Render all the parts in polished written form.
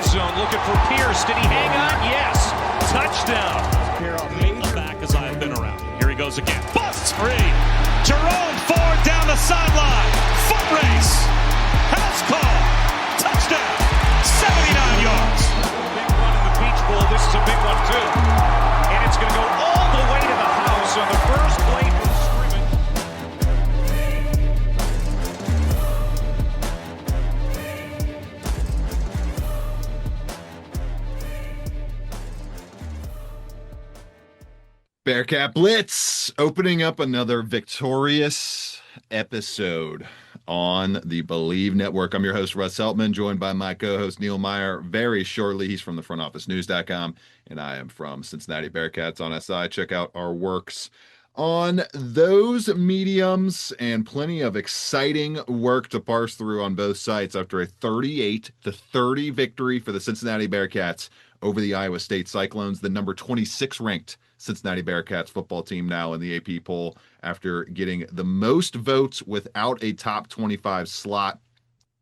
zone looking for Pierce. Did he hang on? Yes. Touchdown. Back as I've been around. Here he goes again. Busts free. Jerome Ford down the sideline. Foot race. House call. Touchdown. 79 yards. Big run in the Peach Bowl. This is a big one too. And it's going to go all the way to the house on the first play from scrimmage. Bearcat Blitz, opening up another victorious episode on the Believe Network. I'm your host, Russ Heltman, joined by my co-host, Neil Meyer. Very shortly, he's from the frontofficenews.com, and I am from Cincinnati Bearcats on SI. Check out our works on those mediums, and plenty of exciting work to parse through on both sites after a 38-30 victory for the Cincinnati Bearcats over the Iowa State Cyclones, the number 26 ranked Cincinnati Bearcats football team now in the AP poll after getting the most votes without a top 25 slot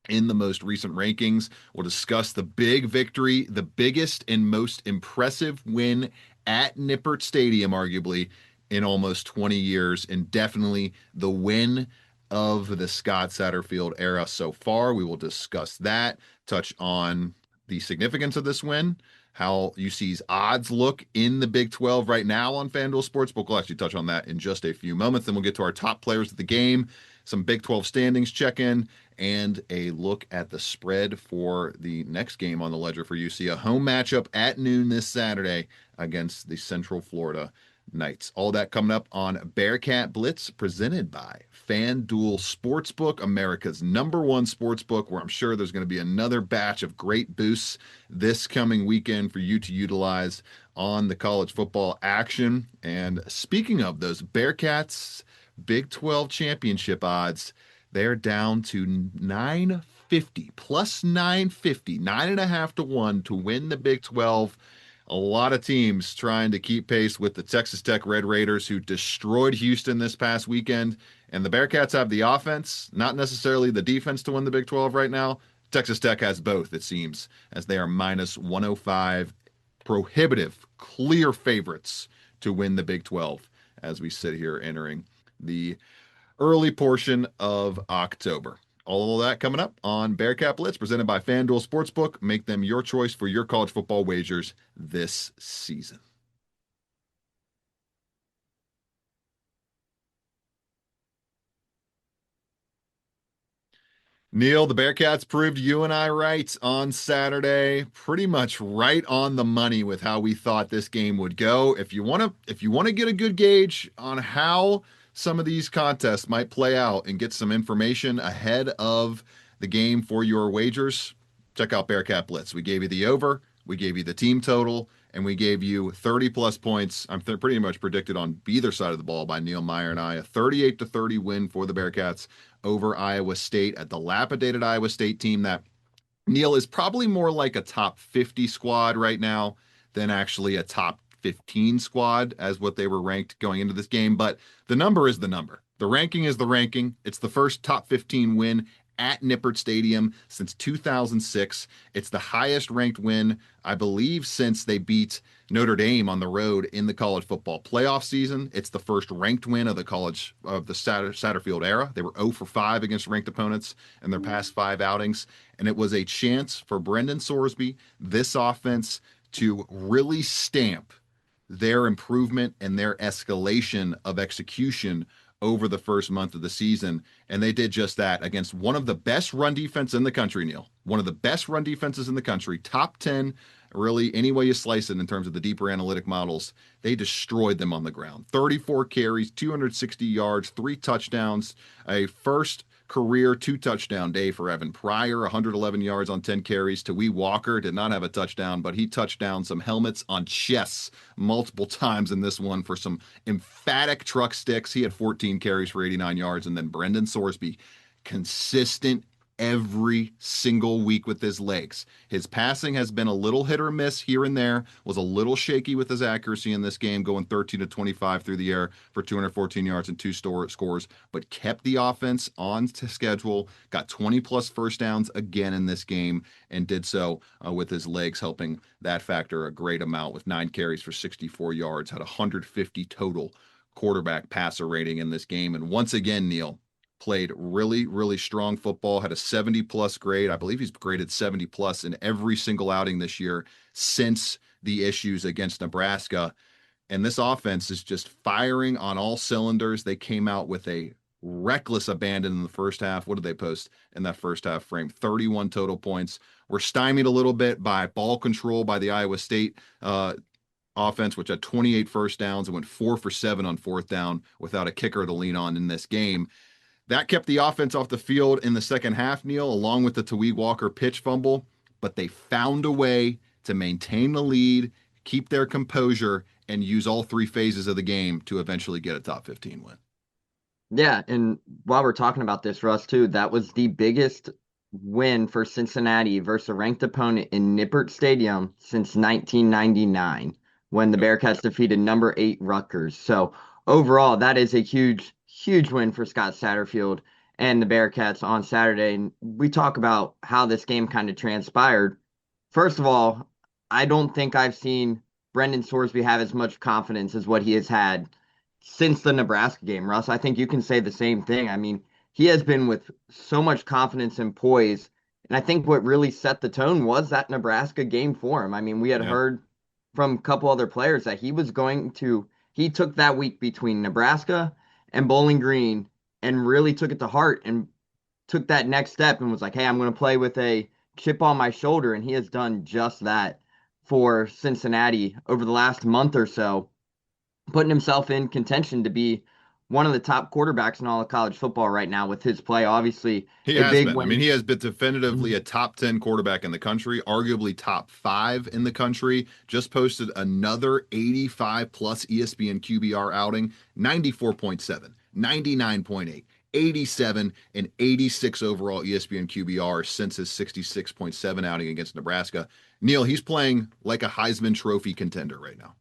in the most recent rankings. We'll discuss the big victory, the biggest and most impressive win at Nippert Stadium, arguably, in almost 20 years, and definitely the win of the Scott Satterfield era so far. We will discuss that, touch on the significance of this win, how UC's odds look in the Big 12 right now on FanDuel Sportsbook. We'll actually touch on that in just a few moments. Then we'll get to our top players of the game, some Big 12 standings check-in, and a look at the spread for the next game on the ledger for UC, a home matchup at noon this Saturday against the Central Florida Knights. All that coming up on Bearcat Blitz, presented by FanDuel Sportsbook, America's #1 sportsbook, where I'm sure there's going to be another batch of great boosts this coming weekend for you to utilize on the college football action. And speaking of those Bearcats Big 12 championship odds, they're down to 950, plus 950, 9.5 to 1 to win the Big 12. A lot of teams trying to keep pace with the Texas Tech Red Raiders, who destroyed Houston this past weekend. And the Bearcats have the offense, not necessarily the defense, to win the Big 12 right now. Texas Tech has both, it seems, as they are minus 105, prohibitive, clear favorites to win the Big 12 as we sit here entering the early portion of October. All of that coming up on Bearcat Blitz, presented by FanDuel Sportsbook. Make them your choice for your college football wagers this season. Neil, the Bearcats proved you and I right on Saturday. Pretty much right on the money with how we thought this game would go. If you want to get a good gauge on how some of these contests might play out and get some information ahead of the game for your wagers, check out Bearcat Blitz. We gave you the over, we gave you the team total, and we gave you 30 plus points. I'm pretty much predicted on either side of the ball by Neil Meyer and I, a 38-30 win for the Bearcats over Iowa State, a dilapidated Iowa State team that, Neil, is probably more like a top 50 squad right now than actually a top 15 squad as what they were ranked going into this game. But the number is the number. The ranking is the ranking. It's the first top 15 win at Nippert Stadium since 2006. It's the highest ranked win, I believe, since they beat Notre Dame on the road in the college football playoff season. It's the first ranked win of the Satterfield era. They were 0 for 5 against ranked opponents in their past 5 outings. And it was a chance for Brendan Sorsby, this offense, to really stamp their improvement and their escalation of execution over the first month of the season. And they did just that against one of the best run defense in the country, Neil. One of the best run defenses in the country, top 10, really, any way you slice it in terms of the deeper analytic models. They destroyed them on the ground. 34 carries, 260 yards, 3 touchdowns, a first career 2-touchdown day for Evan Pryor, 111 yards on 10 carries. Tawee Walker did not have a touchdown, but he touched down some helmets on chests multiple times in this one for some emphatic truck sticks. He had 14 carries for 89 yards. And then Brendan Sorsby, consistent every single week with his legs. His passing has been a little hit or miss here and there, was a little shaky with his accuracy in this game, going 13 to 25 through the air for 214 yards and two scores, but kept the offense on to schedule, got 20 plus first downs again in this game, and did so with his legs helping that factor a great amount with 9 carries for 64 yards, had 150 total quarterback passer rating in this game. And once again, Neil, played really, really strong football, had a 70 plus grade. I believe he's graded 70 plus in every single outing this year since the issues against Nebraska. And this offense is just firing on all cylinders. They came out with a reckless abandon in the first half. What did they post in that first half frame? 31 total points. Were stymied a little bit by ball control by the Iowa State offense, which had 28 first downs and went 4 for 7 on fourth down without a kicker to lean on in this game. That kept the offense off the field in the second half, Neil, along with the Tawee Walker pitch fumble, but they found a way to maintain the lead, keep their composure, and use all three phases of the game to eventually get a top 15 win. Yeah, and while we're talking about this, Russ, too, that was the biggest win for Cincinnati versus a ranked opponent in Nippert Stadium since 1999, when the Bearcats defeated number 8 Rutgers. So overall, that is a huge, huge win for Scott Satterfield and the Bearcats on Saturday. And we talk about how this game kind of transpired. First of all, I don't think I've seen Brendan Sorsby have as much confidence as what he has had since the Nebraska game, Russ. I think you can say the same thing. I mean, he has been with so much confidence and poise. And I think what really set the tone was that Nebraska game for him. I mean, we had heard from a couple other players that he took that week between Nebraska and Bowling Green and really took it to heart and took that next step and was like, hey, I'm going to play with a chip on my shoulder. And he has done just that for Cincinnati over the last month or so, putting himself in contention to be one of the top quarterbacks in all of college football right now with his play. Obviously, he has been. I mean, he has been definitively a top 10 quarterback in the country, arguably top 5 in the country. Just posted another 85 plus ESPN QBR outing, 94.7, 99.8. 87 and 86 overall ESPN QBR since his 66.7 outing against Nebraska. Neil, he's playing like a Heisman Trophy contender right now.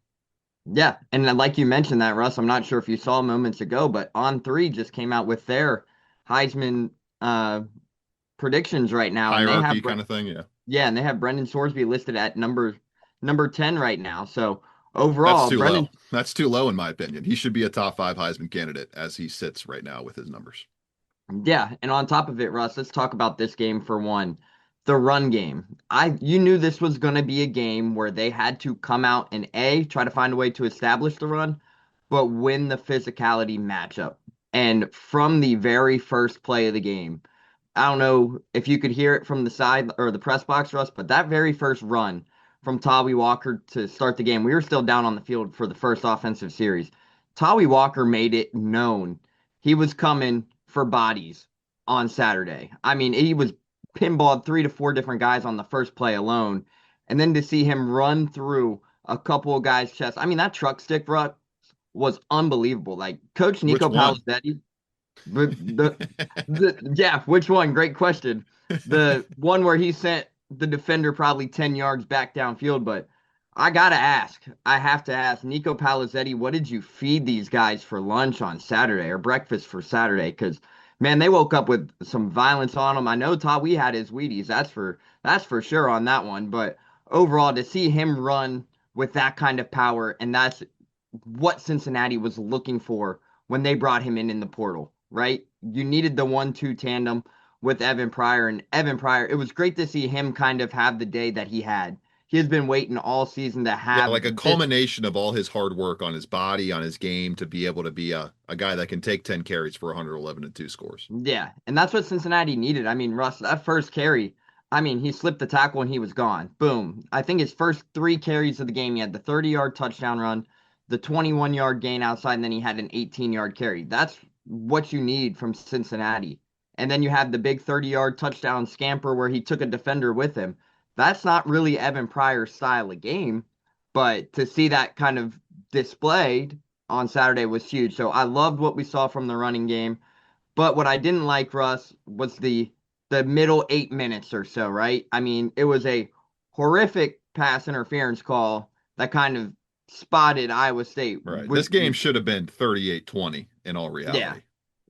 Yeah, and like you mentioned that, Russ, I'm not sure if you saw moments ago, but On3 just came out with their Heisman predictions right now. Hierarchy and they kind of thing, yeah. Yeah, and they have Brendan Sorsby listed at number 10 right now. So overall, That's too low in my opinion. He should be a top 5 Heisman candidate as he sits right now with his numbers. Yeah, and on top of it, Russ, let's talk about this game for one. The run game. You knew this was going to be a game where they had to come out and try to find a way to establish the run, but win the physicality matchup. And from the very first play of the game, I don't know if you could hear it from the side or the press box, Russ, but that very first run from Tawee Walker to start the game, we were still down on the field for the first offensive series. Tawee Walker made it known he was coming for bodies on Saturday. I mean, he was pinballed 3 to 4 different guys on the first play alone. And then to see him run through a couple of guys' chests. I mean, that truck stick run was unbelievable. Like Coach Nico Palazetti. Yeah, which one? Great question. The one where he sent the defender probably 10 yards back downfield, but I have to ask Nico Palazetti, what did you feed these guys for lunch on Saturday or breakfast for Saturday? Because man, they woke up with some violence on them. I know Tawee had his Wheaties, that's for sure on that one. But overall, to see him run with that kind of power, and that's what Cincinnati was looking for when they brought him in the portal, right? You needed the 1-2 tandem with Evan Pryor, and Evan Pryor, it was great to see him kind of have the day that he had. He has been waiting all season to have like a culmination of all his hard work on his body, on his game, to be able to be a guy that can take 10 carries for 111 and 2 scores. Yeah, and that's what Cincinnati needed. I mean, Russ, that first carry, I mean, he slipped the tackle and he was gone. Boom. I think his first 3 carries of the game, he had the 30-yard touchdown run, the 21-yard gain outside, and then he had an 18-yard carry. That's what you need from Cincinnati. And then you have the big 30-yard touchdown scamper where he took a defender with him. That's not really Evan Pryor's style of game, but to see that kind of displayed on Saturday was huge. So I loved what we saw from the running game. But what I didn't like, Russ, was the the middle 8 minutes or so, right? I mean, it was a horrific pass interference call that kind of spotted Iowa State. Right. This game should have been 38-20 in all Yeah, reality.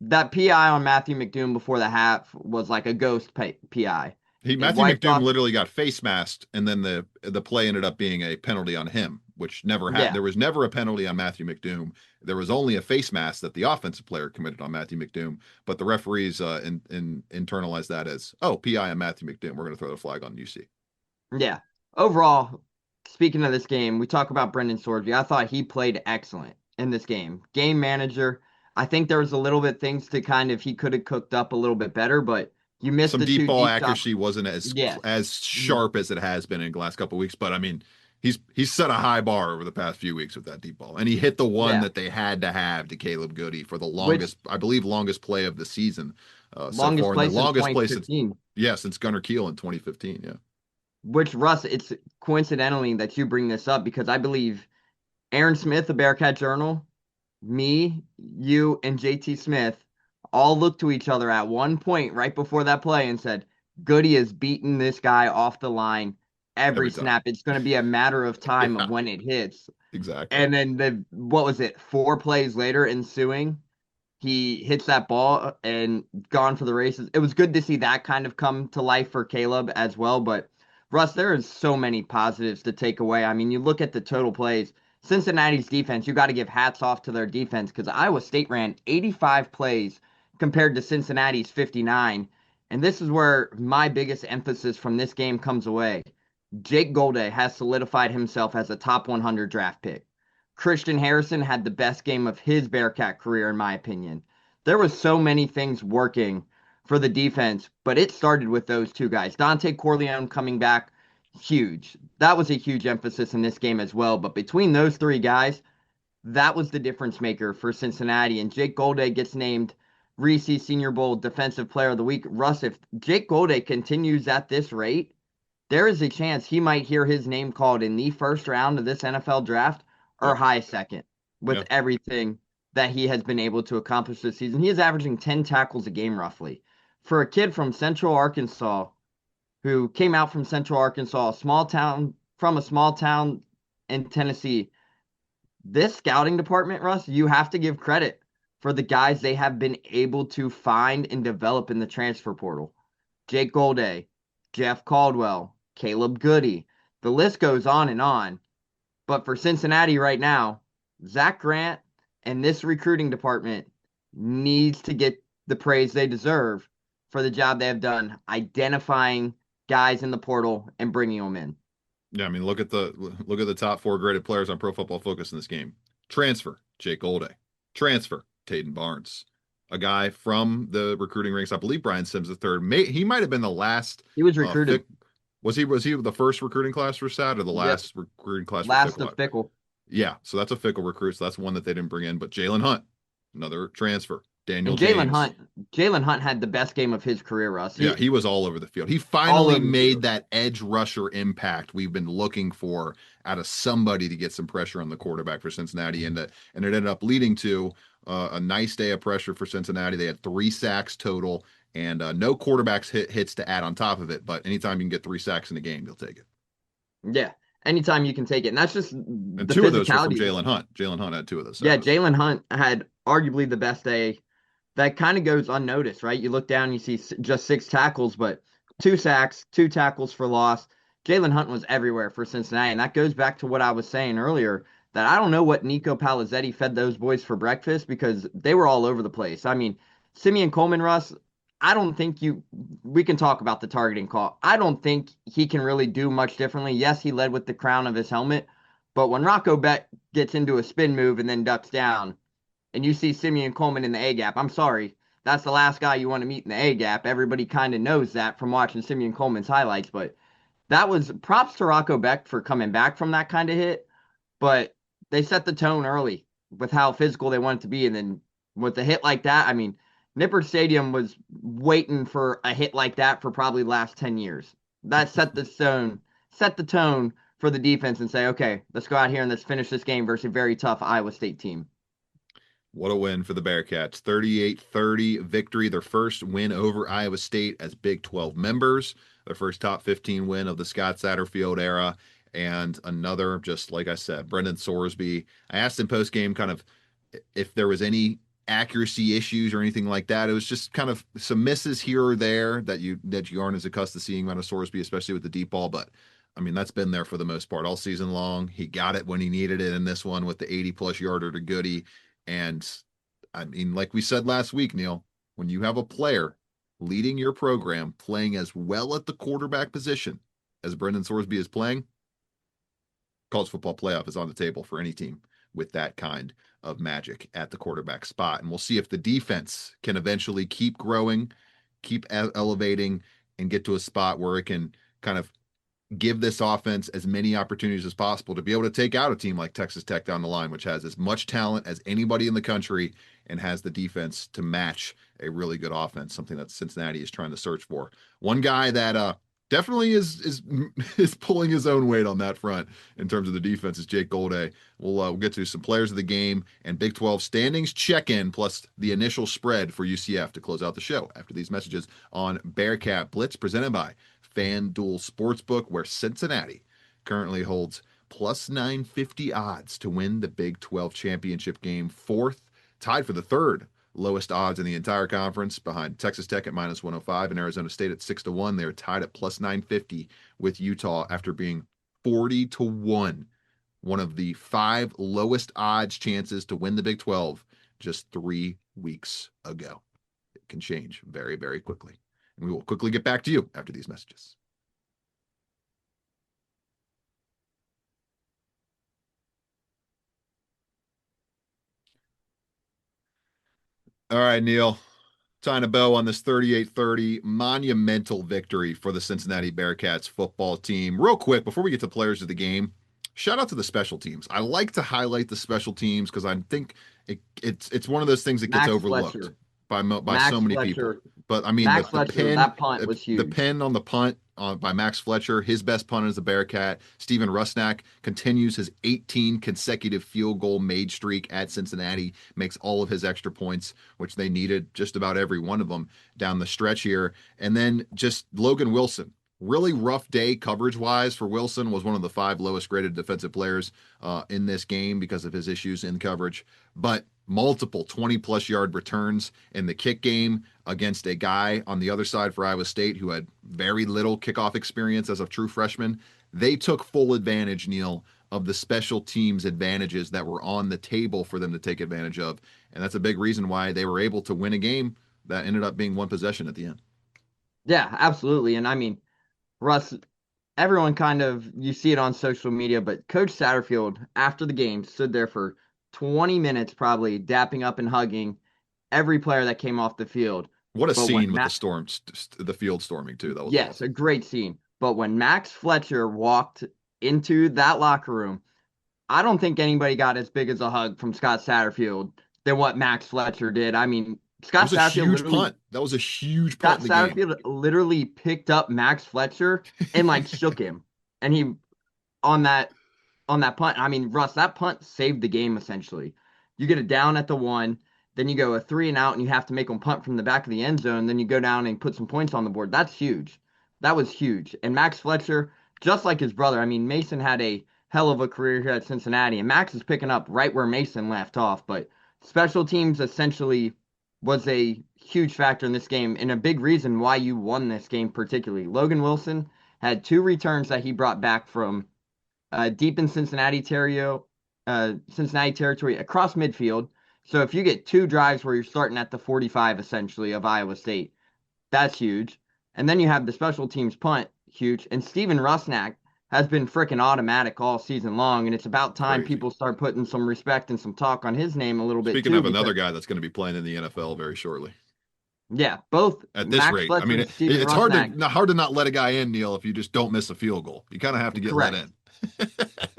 that PI on Matthew McDoom before the half was like a ghost PI. It Matthew wiped McDoom off. literally got face masked, and then the play ended up being a penalty on him, which never had. Yeah, There was never a penalty on Matthew McDoom. There was only a face mask that the offensive player committed on Matthew McDoom, but the referees internalized that as, oh, PI on Matthew McDoom. We're going to throw the flag on UC. yeah. Overall, speaking of this game, we talk about Brendan Sorsby. I thought he played excellent in this game. Game manager. I think there was a little bit things to kind of he could have cooked up a little bit better, but you missed Some the deep two ball deep shots. accuracy wasn't as Yes. as sharp as it has been in the last couple of weeks, but I mean, he's set a high bar over the past few weeks with that deep ball, and he hit the one Yeah. that they had to have to Caleb Goody for the Which longest, I believe, longest play of the season so longest far, and the play since longest play since 2015. since Gunnar Kiel in 2015. Yeah, Which Russ, it's coincidentally that you bring this up because I believe Aaron Smith, the Bearcat Journal, me, you, and JT Smith all looked to each other at one point right before that play and said, Goody is beating this guy off the line every every time. snap. It's going to be a matter of time Yeah, of when it hits. exactly. And then what was it, 4 plays later ensuing, he hits that ball and gone for the races. It was good to see that kind of come to life for Caleb as well. But Russ, there is so many positives to take away. I mean, you look at the total plays. Cincinnati's defense, you got to give hats off to their defense because Iowa State ran 85 plays compared to Cincinnati's 59. And this is where my biggest emphasis from this game comes away. Jake Golday has solidified himself as a top 100 draft pick. Christian Harrison had the best game of his Bearcat career, in my opinion. There was so many things working for the defense, but it started with those two guys. Dante Corleone coming back, huge. That was a huge emphasis in this game as well. But between those three guys, that was the difference maker for Cincinnati. And Jake Golday gets named Reese Senior Bowl Defensive Player of the Week. Russ, if Jake Golday continues at this rate, there is a chance he might hear his name called in the first round of this NFL draft or Yep. high second with Yep. everything that he has been able to accomplish this season. He is averaging 10 tackles a game roughly. For a kid from Central Arkansas who came out from Central Arkansas, a small town in Tennessee, this scouting department, Russ, you have to give credit for the guys they have been able to find and develop in the transfer portal. Jake Golday, Jeff Caldwell, Caleb Goody. The list goes on and on. But for Cincinnati right now, Zach Grant and this recruiting department needs to get the praise they deserve for the job they have done identifying guys in the portal and bringing them in. Yeah, I mean, look at the top 4 graded players on Pro Football Focus in this game. Transfer, Jake Golday. Transfer, Taden Barnes. A guy from the recruiting ranks. I believe Brian Sims III. He might have been the last. He was recruited. Was he the first recruiting class for SAT or the last recruiting class last for Fickle? of Fickle. Yeah, so that's a Fickle recruit. So that's one that they didn't bring in. But Jalen Hunt, another transfer. Daniel And James. Jalen Hunt had the best game of his career, Russ. He was all over the field. He finally made that edge rusher impact we've been looking for out of somebody to get some pressure on the quarterback for Cincinnati, and it ended up leading to a nice day of pressure for Cincinnati. They had 3 sacks total, and no quarterbacks hits to add on top of it. But anytime you can get 3 sacks in a game, you'll take it. Yeah, anytime you can take it, and that's just And the 2 of those were from physicality. Jalen Hunt. Jalen Hunt had 2 of those. Yeah, Jalen Hunt had arguably the best day. That kind of goes unnoticed, right? You look down, you see just 6 tackles, but 2 sacks, 2 tackles for loss. Jalen Hunt was everywhere for Cincinnati, and that goes back to what I was saying earlier, that I don't know what Nico Palizzetti fed those boys for breakfast because they were all over the place. I mean, Simeon Coleman, Russ, I don't think we can talk about the targeting call. I don't think he can really do much differently. Yes, he led with the crown of his helmet, but when Rocco Beck gets into a spin move and then ducks down, and you see Simeon Coleman in the A gap, I'm sorry, that's the last guy you want to meet in the A gap. Everybody kind of knows that from watching Simeon Coleman's highlights, but that was props to Rocco Beck for coming back from that kind of hit. But they set the tone early with how physical they wanted to be, and then with a hit like that, I mean, Nippert Stadium was waiting for a hit like that for probably the last 10 years. That set the tone for the defense and say, okay, let's go out here and let's finish this game versus a very tough Iowa State team. What a win for the Bearcats. 38-30 victory, their first win over Iowa State as Big 12 members, their first top 15 win of the Scott Satterfield era, and another, just like I said, Brendan Sorsby. I asked him post-game kind of if there was any accuracy issues or anything like that. It was just kind of some misses here or there that you aren't as accustomed to seeing out of Sorsby, especially with the deep ball, but I mean, that's been there for the most part all season long. He got it when he needed it in this one with the 80-plus yarder to Goody. And I mean, like we said last week, Neil, when you have a player leading your program playing as well at the quarterback position as Brendan Sorsby is playing, college football playoff is on the table for any team with that kind of magic at the quarterback spot. And we'll see if the defense can eventually keep growing, keep elevating, and get to a spot where it can kind of give this offense as many opportunities as possible to be able to take out a team like Texas Tech down the line, which has as much talent as anybody in the country and has the defense to match a really good offense, something that Cincinnati is trying to search for. One guy that definitely is pulling his own weight on that front in terms of the defense is Jake Golday. We'll get to some players of the game and Big 12 standings check-in, plus the initial spread for UCF to close out the show after these messages on Bearcat Blitz, presented by FanDuel Sportsbook, where Cincinnati currently holds plus 950 odds to win the Big 12 championship game, fourth, tied for the third lowest odds in the entire conference, behind Texas Tech at minus 105 and Arizona State at 6-1. They're tied at plus 950 with Utah after being 40-1, one of the 5 lowest odds chances to win the Big 12 just 3 weeks ago. It can change very, very quickly. And we will quickly get back to you after these messages. All right, Neil, tying a bow on this 38-30 monumental victory for the Cincinnati Bearcats football team. Real quick, before we get to players of the game, shout out to the special teams. I like to highlight the special teams because I think it's one of those things that gets overlooked by so many people. But I mean, Max the Fletcher, pin, that punt was huge. The pin on the punt by Max Fletcher, his best punt as a Bearcat. Steven Rusnak continues his 18 consecutive field goal made streak at Cincinnati, makes all of his extra points, which they needed, just about every one of them down the stretch here. And then just Logan Wilson. Really rough day coverage-wise for Wilson, was one of the 5 lowest graded defensive players in this game because of his issues in coverage. But multiple 20-plus yard returns in the kick game against a guy on the other side for Iowa State who had very little kickoff experience as a true freshman. They took full advantage, Neil, of the special teams advantages that were on the table for them to take advantage of. And that's a big reason why they were able to win a game that ended up being one possession at the end. Yeah, absolutely. And I mean, Russ, everyone kind of, you see it on social media, but Coach Satterfield, after the game, stood there for 20 minutes probably, dapping up and hugging every player that came off the field. What a scene with the field storming, too. That was yes, awesome. A great scene. But when Max Fletcher walked into that locker room, I don't think anybody got as big as a hug from Scott Satterfield than what Max Fletcher did. I mean, Scott Satterfield That was a huge punt. Scott Satterfield literally picked up Max Fletcher and like shook him. And he on that punt. I mean, Russ, that punt saved the game essentially. You get it down at the 1, then you go a 3 and out, and you have to make them punt from the back of the end zone. Then you go down and put some points on the board. That's huge. That was huge. And Max Fletcher, just like his brother, I mean, Mason had a hell of a career here at Cincinnati, and Max is picking up right where Mason left off. But special teams essentially was a huge factor in this game, and a big reason why you won this game particularly. Logan Wilson had 2 returns that he brought back from deep in Cincinnati territory across midfield. So if you get 2 drives where you're starting at the 45 essentially of Iowa State, that's huge. And then you have the special teams punt, huge. And Steven Rusnak has been freaking automatic all season long, and it's about time people start putting some respect and some talk on his name a little bit. Speaking of another guy that's going to be playing in the NFL very shortly. Yeah, both at this rate. I mean, it's hard to not let a guy in, Neil, if you just don't miss a field goal. You kind of have to get let in.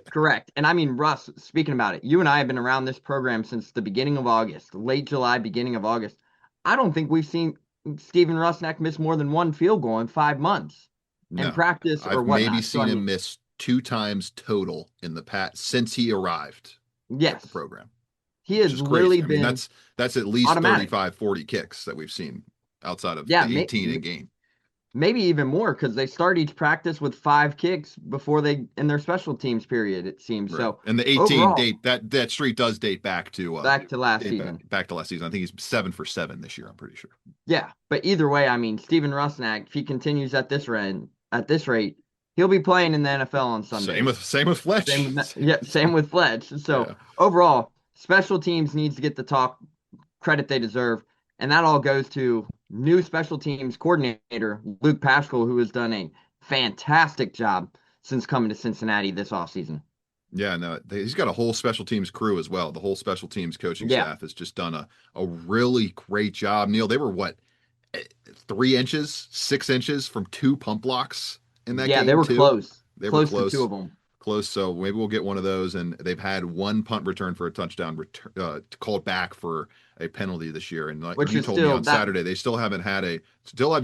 Correct. And I mean, Russ, speaking about it, you and I have been around this program since the beginning of August, late July, beginning of August. I don't think we've seen Steven Rusnak miss more than 1 field goal in 5 months in practice or whatnot. I've maybe seen him miss 2 times total in the past since he arrived at the program. He which has is crazy. literally I mean, been that's at least automatic. 35, 40 kicks that we've seen outside of Yeah, the 18 in game. maybe even more because they start each practice with 5 kicks before they in their special teams period, it seems. Right. So And the 18 overall, date that streak does date back to back to last season. back to last season. I think he's 7 for 7 this year, I'm pretty sure. Yeah, but either way, I mean, Steven Rusnak, if he continues at this rate, he'll be playing in the NFL on Sundays. Same with Same Fletch. with yeah, same with Fletch. So Yeah. overall, special teams needs to get the talk credit they deserve, and that all goes to new special teams coordinator Luke Pascal, who has done a fantastic job since coming to Cincinnati this offseason. Yeah, no, he's got a whole special teams crew as well. The whole special teams coaching Yeah, staff has just done a really great job. Neil, they were what, 3 inches, 6 inches from 2 pump blocks in that yeah, they game were too. close, They were close to two close, of them, close. So maybe we'll get one of those. And they've had one punt return for a touchdown called back for a penalty this year. And like which you is told me still on that Saturday, they still have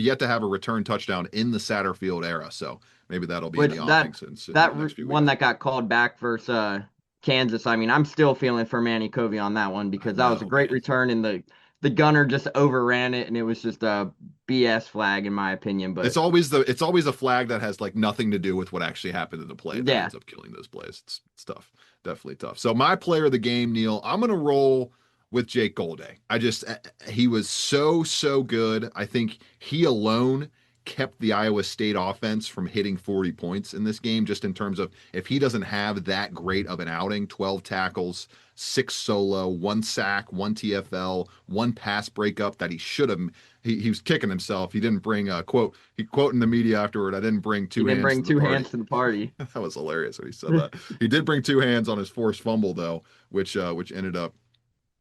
yet to have a return touchdown in the Satterfield era. So maybe that'll be in which the that offense in the that next few one weeks. that got called back versus Kansas. I mean, I'm still feeling for Manny Covey on that one I because that was a know, great man. return and the gunner just overran it and it was just a BS flag in my opinion. But It's always a flag that has like nothing to do with what actually happened in the play that yeah, ends up killing those plays. It's tough, definitely tough. So my player of the game, Neil, I'm gonna roll with Jake Golday. He was so good. I think he alone kept the Iowa State offense from hitting 40 points in this game, just in terms of if he doesn't have that great of an outing, 12 tackles, 6 solo, 1 sack, 1 TFL, 1 pass breakup that he should have. He was kicking himself. He didn't bring a quote. He quote in the media afterward. I didn't bring he two didn't hands bring to the two party. hands to the party. That was hilarious when he said that. He did bring 2 hands on his forced fumble though, which ended up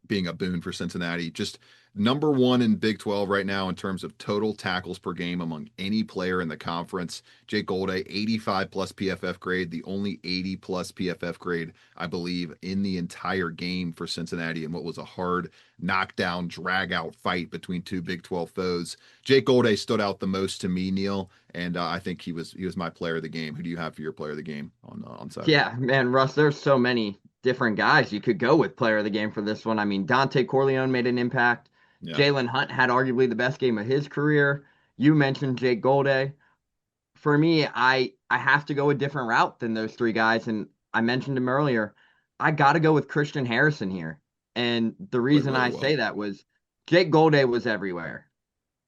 being a boon for Cincinnati. Just #1 in Big 12 right now in terms of total tackles per game among any player in the conference. Jake Golday, 85 plus PFF grade, the only 80 plus PFF grade, I believe, in the entire game for Cincinnati in what was a hard knockdown, drag out fight between two Big 12 foes. Jake Golday stood out the most to me, Neil, and I think he was my player of the game. Who do you have for your player of the game on Saturday? Yeah, man, Russ, there's so many different guys you could go with player of the game for this one. I mean, Dante Corleone made an impact. Yeah. Jalen Hunt had arguably the best game of his career. You mentioned Jake Golday. For me, I have to go a different route than those three guys, and I mentioned him earlier. I got to go with Christian Harrison here, and the Played reason really I say well. that was Jake Golday was everywhere.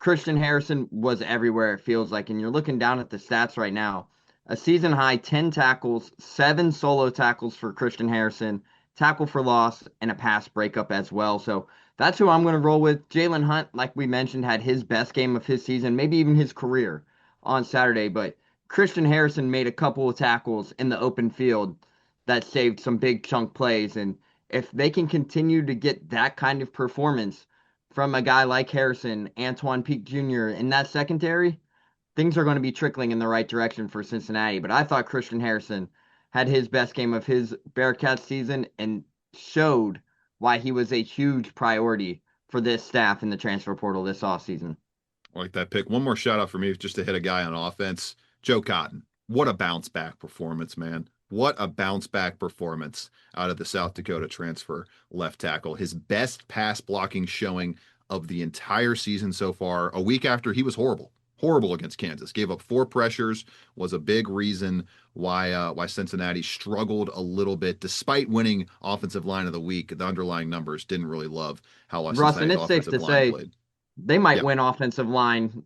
Christian Harrison was everywhere, it feels like. And you're looking down at the stats right now. A season high 10 tackles, 7 solo tackles for Christian Harrison, tackle for loss, and a pass breakup as well. So that's who I'm going to roll with. Jalen Hunt, like we mentioned, had his best game of his season, maybe even his career on Saturday. But Christian Harrison made a couple of tackles in the open field that saved some big chunk plays. And if they can continue to get that kind of performance, from a guy like Harrison, Antoine Peak Jr. in that secondary, things are going to be trickling in the right direction for Cincinnati. But I thought Christian Harrison had his best game of his Bearcats season and showed why he was a huge priority for this staff in the transfer portal this offseason. I like that pick. One more shout out for me just to hit a guy on offense. Joe Cotton. What a bounce back performance, man. What a bounce back performance out of the South Dakota transfer left tackle. His best pass blocking showing of the entire season so far, a week after he was horrible against Kansas. Gave up 4 pressures, was a big reason why Cincinnati struggled a little bit despite winning offensive line of the week. The underlying numbers didn't really love how Russ, and Cincinnati's it's safe offensive to line say played. they might Yeah. win offensive line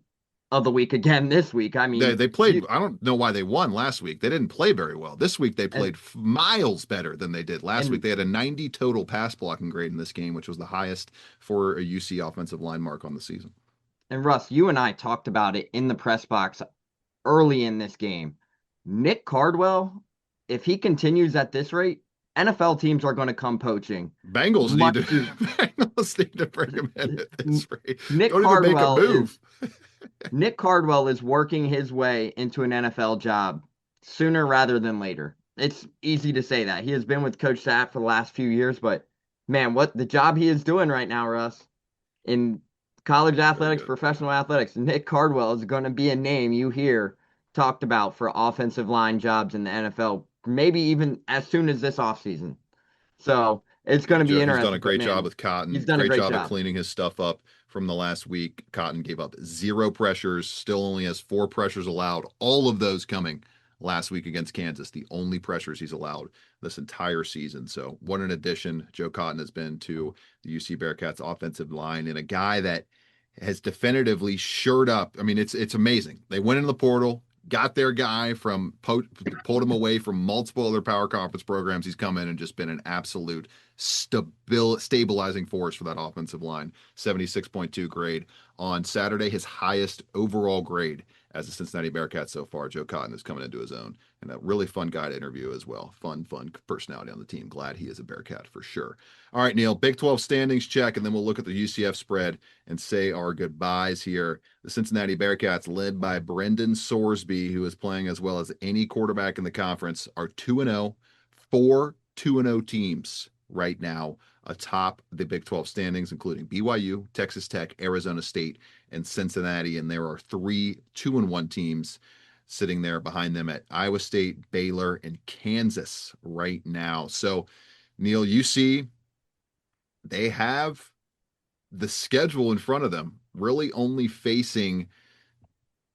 of the week again this week. I mean, They played. I don't know why they won last week. They didn't play very well. This week they and, played miles better than they did last week. and They had a 90 total pass blocking grade in this game, which was the highest for a UC offensive line mark on the season. and Russ, you and I talked about it in the press box early in this game. Nick Cardwell, if he continues at this rate, NFL teams are going to come poaching. Bengals need Much to sooner. Bengals need to bring him in at this rate. Nick Don't even make a Cardwell move. Nick Cardwell is working his way into an NFL job sooner rather than later. It's easy to say that. He has been with Coach Sapp for the last few years, but man, what the job he is doing right now, Russ, in college Very athletics, good. professional athletics, Nick Cardwell is going to be a name you hear talked about for offensive line jobs in the NFL, maybe even as soon as this offseason. So It's going to be He's done a interesting, but great job man, with Cotton. he's done a Great great job of job. cleaning his stuff up from the last week. Cotton gave up 0 pressures, still only has 4 pressures allowed. All of those coming last week against Kansas, the only pressures he's allowed this entire season. So what an addition Joe Cotton has been to the UC Bearcats offensive line, and a guy that has definitively shored up. I mean, it's amazing. They went into the portal, got their guy from pulled him away from multiple other power conference programs. He's come in and just been an absolute stabilizing force for that offensive line. 76.2 grade on Saturday, his highest overall grade as a Cincinnati Bearcat so far. Joe Cotton is coming into his own, and a really fun guy to interview as well. Fun personality on the team. Glad he is a Bearcat for sure. All right, Neil, Big 12 standings check, and then we'll look at the UCF spread and say our goodbyes here. The Cincinnati Bearcats, led by Brendan Sorsby, who is playing as well as any quarterback in the conference, are 2-0, 4 2-0 teams right now atop the Big 12 standings, including BYU, Texas Tech, Arizona State, and Cincinnati. And there are 3 2-1 teams sitting there behind them at Iowa State, Baylor, and Kansas right now. So, Neil, you see they have the schedule in front of them, really only facing,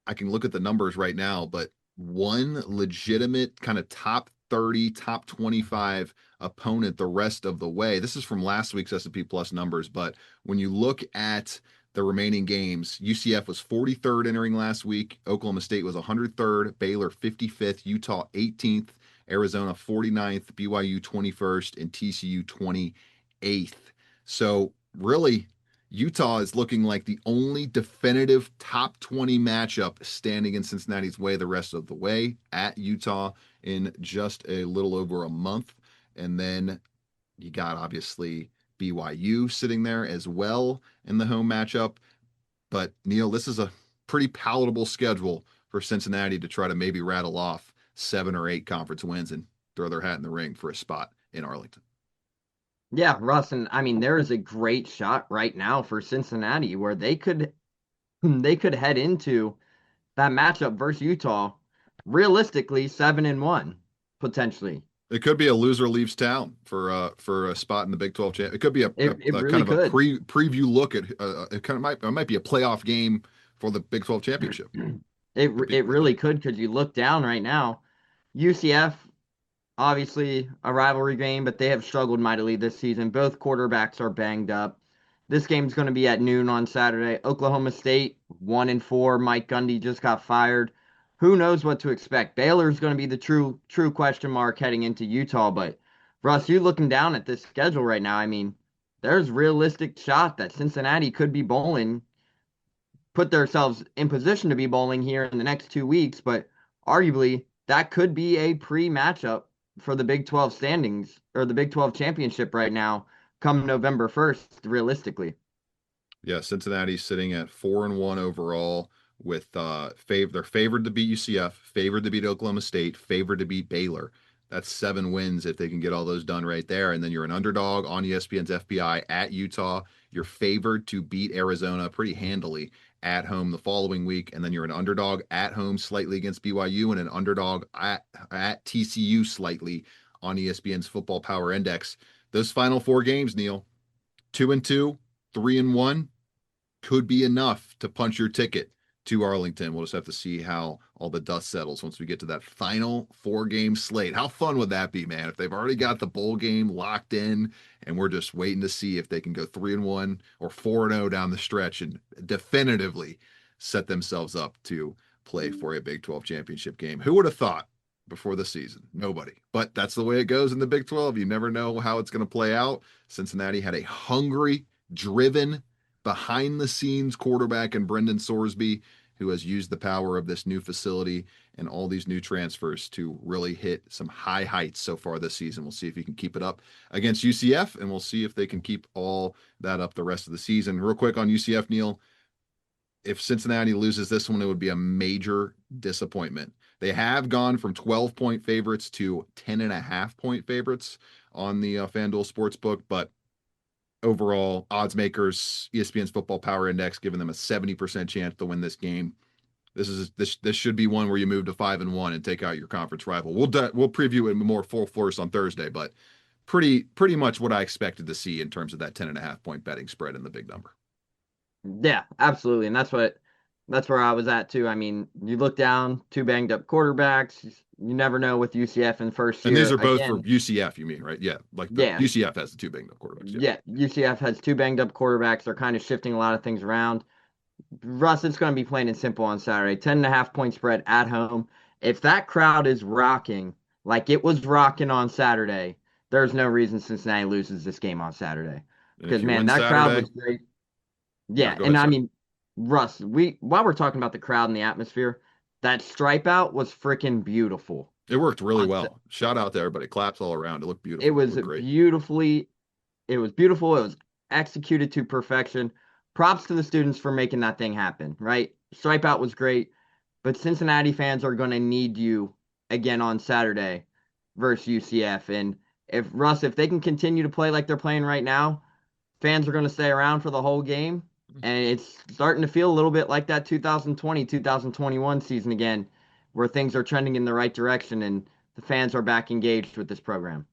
I can look at the numbers right now, but one legitimate kind of top 30, top 25 opponent the rest of the way. This is from last week's S&P Plus numbers, but when you look at the remaining games, UCF was 43rd entering last week. Oklahoma State was 103rd, Baylor 55th, Utah 18th, Arizona 49th, BYU 21st, and TCU 28th. So really, Utah is looking like the only definitive top 20 matchup standing in Cincinnati's way the rest of the way at Utah in just a little over a month. And then you got obviously BYU sitting there as well in the home matchup. But Neil, this is a pretty palatable schedule for Cincinnati to try to maybe rattle off 7 or 8 conference wins and throw their hat in the ring for a spot in Arlington. Yeah, Russ, and I mean there is a great shot right now for Cincinnati where they could head into that matchup versus Utah realistically 7-1 potentially. It could be a loser leaves town for a spot in the Big 12 champ. It could be It a really kind of a could. preview look at it might be a playoff game for the Big 12 championship. It really could because you look down right now, UCF obviously a rivalry game, but they have struggled mightily this season. Both quarterbacks are banged up. This game's going to be at noon on Saturday. Oklahoma State 1-4. Mike Gundy just got fired. Who knows what to expect? Baylor's going to be the true question mark heading into Utah. But Russ, you looking down at this schedule right now? I mean, there's realistic shot that Cincinnati could be bowling, put themselves in position to be bowling here in the next 2 weeks. But arguably, that could be a pre-matchup for the Big 12 standings or the Big 12 championship right now come November 1st, realistically. Yeah, Cincinnati's sitting at 4-1 overall with they're favored to beat UCF, favored to beat Oklahoma State, favored to beat Baylor. That's 7 wins if they can get all those done right there. And then you're an underdog on ESPN's FPI at Utah. You're favored to beat Arizona pretty handily at home the following week. And then you're an underdog at home slightly against BYU and an underdog at TCU slightly on ESPN's Football Power Index. Those final 4 games, Neil, 2-2, 3-1 could be enough to punch your ticket to Arlington. We'll just have to see how all the dust settles once we get to that final 4-game slate. How fun would that be, man? If they've already got the bowl game locked in and we're just waiting to see if they can go 3-1 or 4-0 down the stretch and definitively set themselves up to play for a Big 12 championship game. Who would have thought before the season? Nobody. But that's the way it goes in the Big 12. You never know how it's going to play out. Cincinnati had a hungry, driven, behind the scenes quarterback in Brendan Sorsby, who has used the power of this new facility and all these new transfers to really hit some high heights so far this season. We'll see if he can keep it up against UCF, and we'll see if they can keep all that up the rest of the season. Real quick on UCF, Neil, if Cincinnati loses this one, it would be a major disappointment. They have gone from 12-point favorites to 10.5-point favorites on the FanDuel Sportsbook, but overall, odds makers, ESPN's Football Power Index, giving them a 70% chance to win this game. This should be one where you move to 5-1 and take out your conference rival. We'll preview it in more full force on Thursday, but pretty much what I expected to see in terms of that 10.5-point betting spread and the big number. Yeah, absolutely. And that's where I was at too. I mean, you look down, two banged up quarterbacks. You never know with UCF in the first year. And these are both Again, for UCF, you mean, right? Yeah, like the yeah, UCF has the two banged up quarterbacks. yeah. UCF has two banged up quarterbacks. They're kind of shifting a lot of things around. Russ, it's going to be plain and simple on Saturday. 10.5-point spread at home. If that crowd is rocking like it was rocking on Saturday, there's no reason Cincinnati loses this game on Saturday. Because, man, that crowd was great. Yeah, go and ahead, I mean, Russ, while we're talking about the crowd and the atmosphere, that stripe out was freaking beautiful. It worked really well. Shout out to everybody. Claps all around. It looked beautiful. It was great. it was beautiful. It was executed to perfection. Props to the students for making that thing happen, right? Stripe out was great, but Cincinnati fans are going to need you again on Saturday versus UCF. And if they can continue to play like they're playing right now, fans are going to stay around for the whole game. And it's starting to feel a little bit like that 2020-2021 season again, where things are trending in the right direction and the fans are back engaged with this program.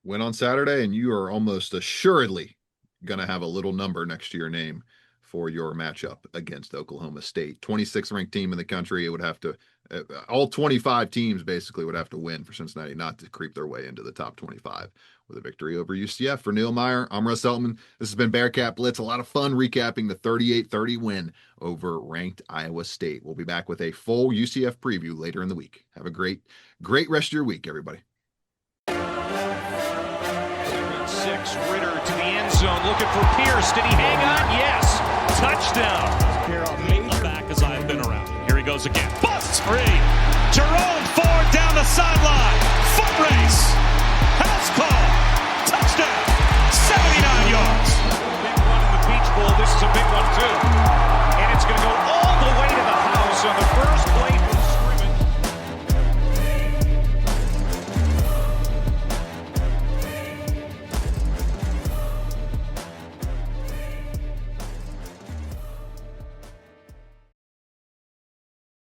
Win on Saturday, and you are almost assuredly going to have a little number next to your name for your matchup against Oklahoma State. 26th ranked team in the country. It would have to, all 25 teams basically would have to win for Cincinnati not to creep their way into the top 25 with a victory over UCF. For Neil Meyer, I'm Russ Eltman. This has been Bearcat Blitz. A lot of fun recapping the 38-30 win over ranked Iowa State. We'll be back with a full UCF preview later in the week. Have a great rest of your week, everybody. 6, Ritter to the end zone, looking for Pierce. Did he hang on? Yes. Touchdown. Back as I've been around. Here he goes again. Busts free. Jerome Ford down the sideline. Foot race. House call. Touchdown. 79 yards. Big one in the Peach Bowl. This is a big one too. And it's going to go all the way to the